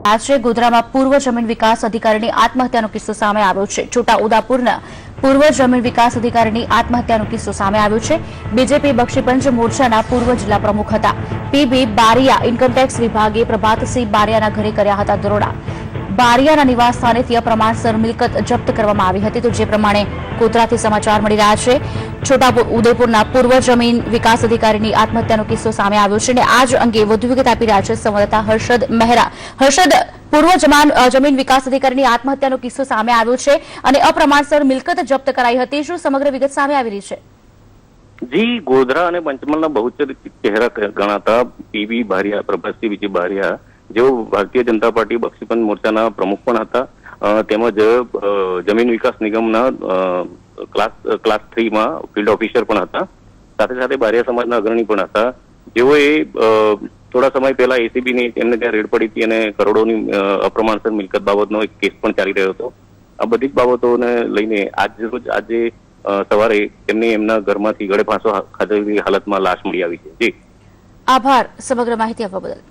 આજે ગોધરામાં પૂર્વ જમીન વિકાસ અધિકારીની આત્મહત્યાનો કિસ્સો સામે આવ્યો છે। છોટા ઉદેપુરના પૂર્વ જમીન વિકાસ અધિકારીની આત્મહત્યાનો કિસ્સો સામે આવ્યો છે। બીજેપી બક્ષીપંચ મોરચાના પૂર્વ જિલ્લા પ્રમુખ હતા પીબી બારિયા ઇન્કમટેક્સ વિભાગે પ્રભાતસિંહ બારિયાના ઘરે કર્યા હતા દરોડા। બારિયાના નિવાસ સ્થાનેથી અપ્રમાણસર મિલકત જપ્ત કરવામાં આવી હતી। તો જે પ્રમાણે ગોધરાથી સમાચાર મળી રહ્યા છે, છોટા ઉદેપુરના પૂર્વ જમીન વિકાસ અધિકારીની આત્મહત્યાનો કિસ્સો સામે આવ્યો છે અને આજ અંગે વધુ વિગત આપી રહ્યા છે સંવાદદાતા હર્ષદ મહેરા। હર્ષદ, પૂર્વ જમીન વિકાસ અધિકારીની આત્મહત્યાનો કિસ્સો સામે આવ્યો છે અને અપ્રમાણસર મિલકત જપ્ત કરાઈ હતી। શું સમગ્ર વિગત સામે આવી રહી છે? જી, ગોધરા અને પંચમહાલના બહુચર્ચિત ચહેરા ગણાતા પીબી બારિયા, પ્રભાતસિંહ વિજય બારિયા, જેઓ ભારતીય જનતા પાર્ટી બક્ષીપંચ મોરચાના પ્રમુખ પણ હતા, તેમજ જમીન વિકાસ નિગમના ક્લાસ 3માં ફિલ્ડ ઓફિસર પણ હતા, સાથે સાથે બારિયા સમાજના અગ્રણી પણ હતા, જેઓએ થોડા સમય પહેલા એસીબીની એમને ત્યાં રેડ પડી હતી અને કરોડોની અપ્રમાણસર મિલકત બાબતનો એક કેસ પણ ચાલી રહ્યો હતો। આ બધી જ બાબતોને લઈને આજે સવારે તેમને એમના ઘરમાંથી ગળે ફાંસો ખાધેલી હાલતમાં લાશ મળી આવી છે। જી, આભાર સમગ્ર માહિતી આપવા બદલ।